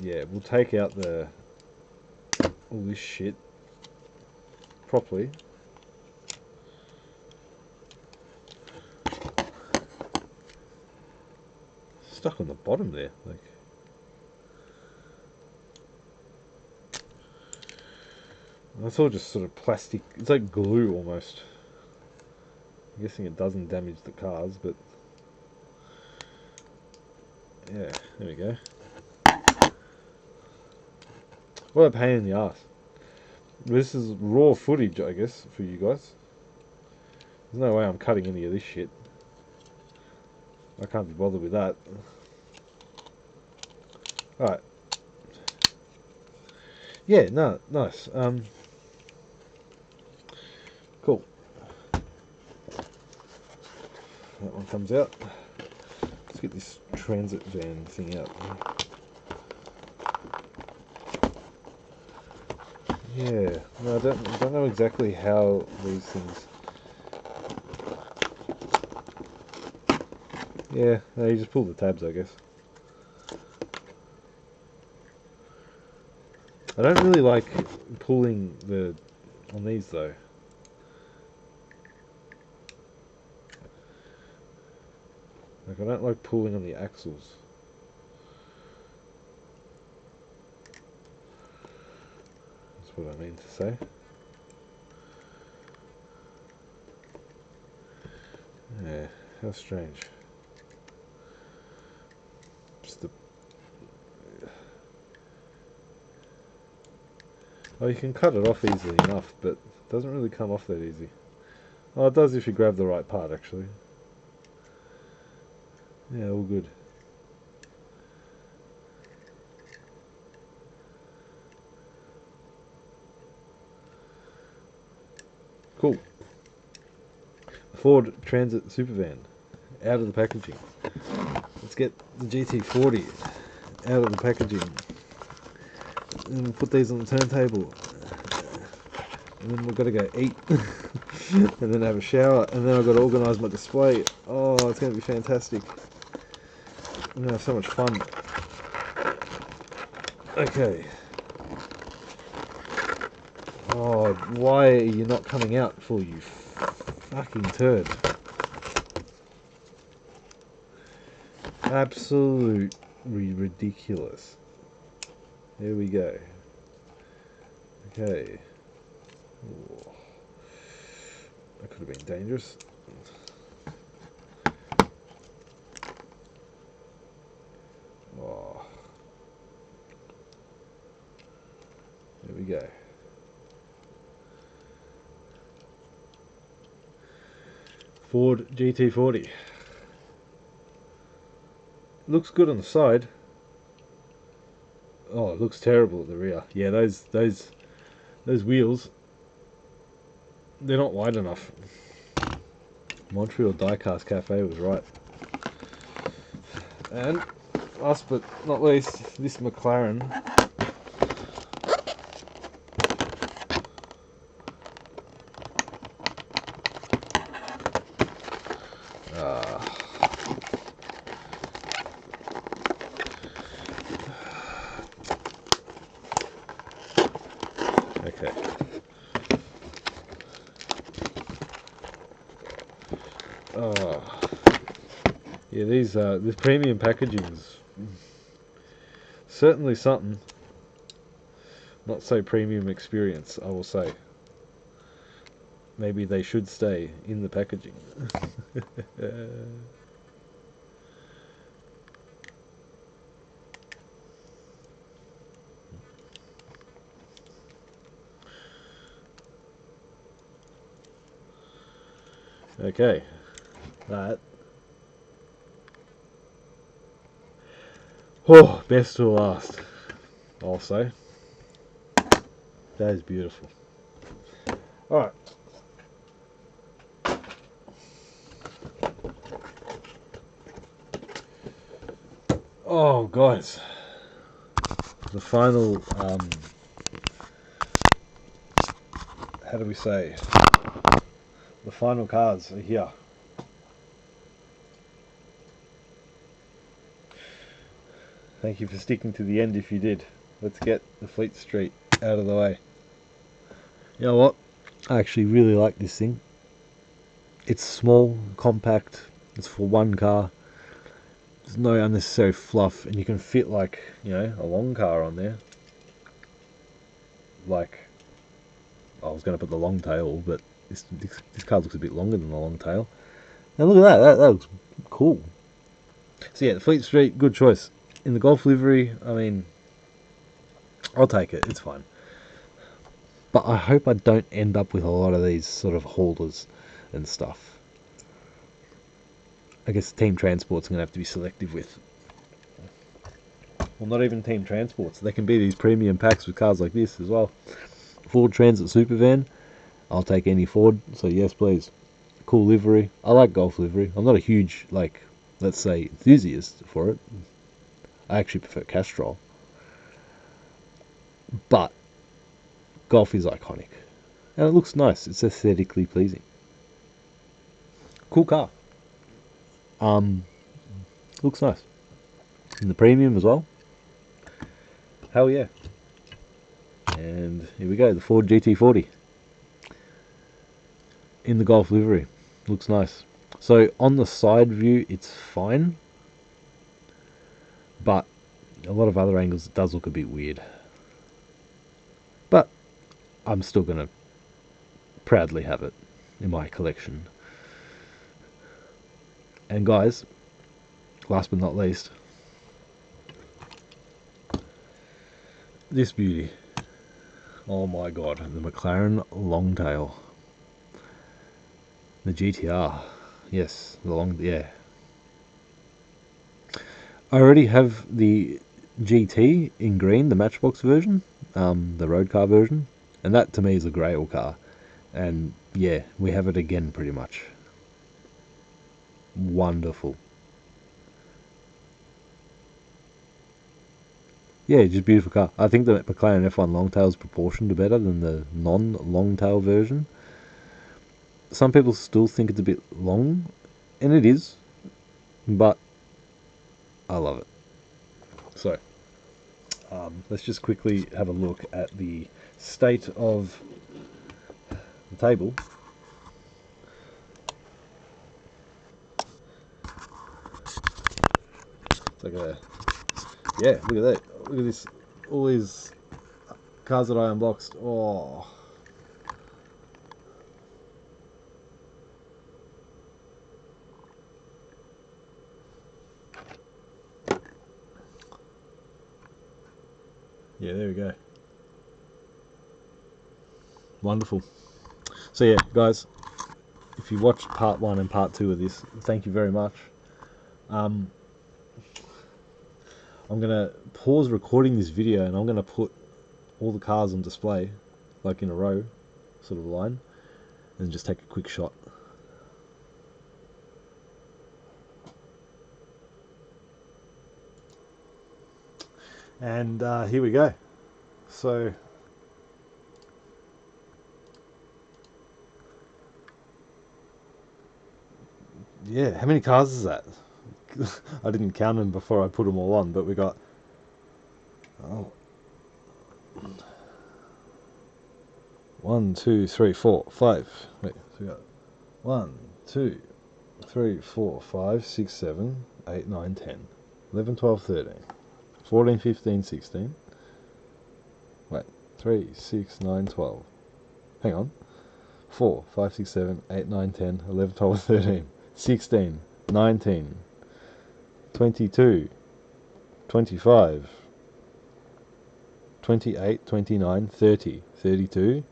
yeah, we'll take out all this shit properly. Stuck on the bottom there, like... That's all just sort of plastic. It's like glue almost. I'm guessing it doesn't damage the cars, but... Yeah, there we go. What a pain in the ass. This is raw footage, I guess, for you guys. There's no way I'm cutting any of this shit. I can't be bothered with that. Alright. Yeah, no, nice. Cool. that one comes out. Let's get this transit van thing out. Yeah, no, I don't know exactly how these things. Yeah, no, you just pull the tabs, I guess. I don't really like pulling on these though. Like, I don't like pulling on the axles. That's what I mean to say. Yeah, how strange. Just the... Oh, you can cut it off easily enough, but it doesn't really come off that easy. Oh, it does if you grab the right part, actually. Yeah, all good. Cool. Ford Transit Supervan out of the packaging. Let's get the GT40 out of the packaging. And we'll put these on the turntable. And then we've got to go eat. And then have a shower. And then I've got to organise my display. Oh, it's going to be fantastic. I'm going to have so much fun. Okay. Oh, why are you not coming out, fool, you fucking turd? Absolutely ridiculous. Here we go. Okay. Oh, that could have been dangerous. Oh. There we go. Ford GT40. Looks good on the side. Oh, it looks terrible at the rear. Yeah, those wheels, they're not wide enough. Montreal Diecast Cafe was right. And last but not least, this McLaren. Okay. Yeah, this premium packaging's certainly something. Not so premium experience, I will say. Maybe they should stay in the packaging. Okay, that. Oh, best to last. I'll say. That is beautiful. Alright. Oh, guys. The final, how do we say? The final cards are here. Thank you for sticking to the end if you did. Let's get the Fleet Street out of the way. You know what? I actually really like this thing. It's small, compact, it's for one car. There's no unnecessary fluff, and you can fit, like, you know, a long car on there. Like, I was going to put the long tail, but this car looks a bit longer than the long tail. Now look at that, that looks cool. So yeah, the Fleet Street, good choice. In the Golf livery, I mean, I'll take it, it's fine. But I hope I don't end up with a lot of these sort of haulers and stuff. I guess Team Transport's going to have to be selective with. Well, not even Team Transports. They can be these premium packs with cars like this as well. Ford Transit Supervan. I'll take any Ford, so yes please. cool livery. I like golf livery. I'm not a huge, like, let's say, enthusiast for it. I actually prefer Castrol. But golf is iconic. And it looks nice. It's aesthetically pleasing. Cool car. Looks nice. And the premium as well. Hell yeah. And here we go, the Ford GT40. In the Golf livery. Looks nice. So on the side view, it's fine. But a lot of other angles, it does look a bit weird. But I'm still going to proudly have it in my collection. And guys, last but not least, this beauty. Oh my god, the McLaren Longtail. The GTR. Yes, yeah. I already have the GT in green, the Matchbox version, the road car version, and that to me is a grail car. And yeah, we have it again pretty much. Wonderful. Yeah, just beautiful car. I think the McLaren F1 Longtail is proportioned better than the non-Longtail version. Some people still think it's a bit long, and it is, but I love it. So, let's just quickly have a look at the state of the table. It's like a, yeah, look at that. Look at this, all these cars that I unboxed. Oh. Yeah, there we go. Wonderful. So yeah, guys, if you watched part 1 and part 2 of this, thank you very much. I'm going to pause recording this video and I'm going to put all the cars on display, like in a row, sort of line, and just take a quick shot. And here we go. So yeah, how many cars is that? I didn't count them before I put them all on, but we got 1, 2, 3, 4, 5. Wait, so we got 1, 2, 3, 4, 5, 6, 7, 8, 9, 10, 11, 12, 13, 14, 15, 16. Wait, 3, 6, 9, 12. Hang on. 4, 5, 6, 7, 8, 9, 10, 11, 12, 13, 16, 19, 22, 25, 28, 29, 30, 32,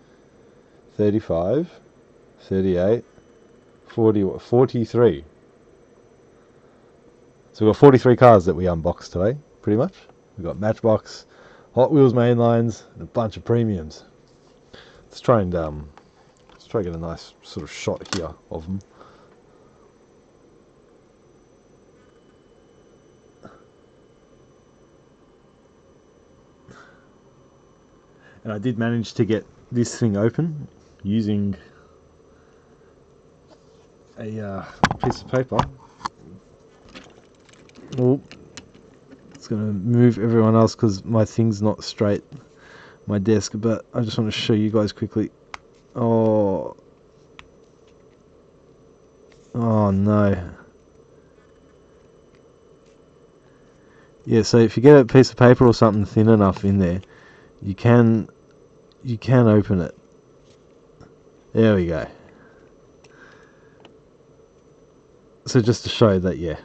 35, 38, 40, 43. So we've got 43 cars that we unboxed today, pretty much. We've got Matchbox, Hot Wheels mainlines, and a bunch of premiums. Let's try and get a nice sort of shot here of them. And I did manage to get this thing open using a piece of paper. Oh, it's going to move everyone else because my thing's not straight, my desk, but I just want to show you guys quickly. Oh no. Yeah, so if you get a piece of paper or something thin enough in there, you can open it. There we go. So just to show that, yeah,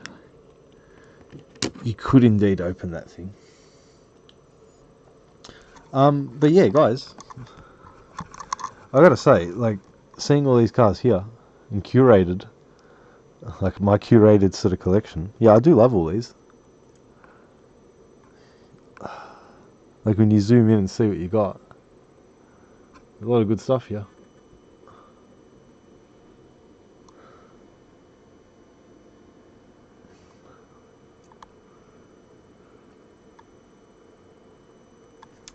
you could indeed open that thing. But yeah, guys, I gotta say, like, seeing all these cars here and curated, like my curated sort of collection. Yeah, I do love all these. Like when you zoom in and see what you got, a lot of good stuff here.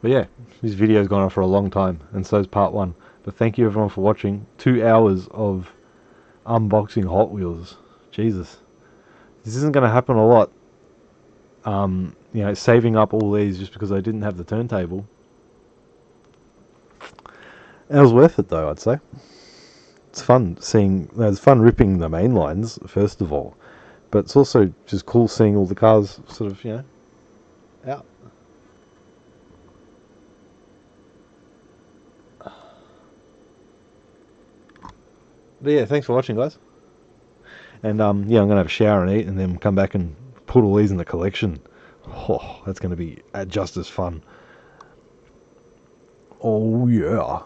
But yeah, this video's gone on for a long time, and so's part 1. But thank you everyone for watching. 2 hours of unboxing Hot Wheels. Jesus. This isn't going to happen a lot. Saving up all these just because I didn't have the turntable. It was worth it though, I'd say. It's fun ripping the main lines, first of all. But it's also just cool seeing all the cars sort of, out. But yeah, thanks for watching, guys. And I'm gonna have a shower and eat, and then come back and put all these in the collection. Oh, that's gonna be just as fun. Oh yeah.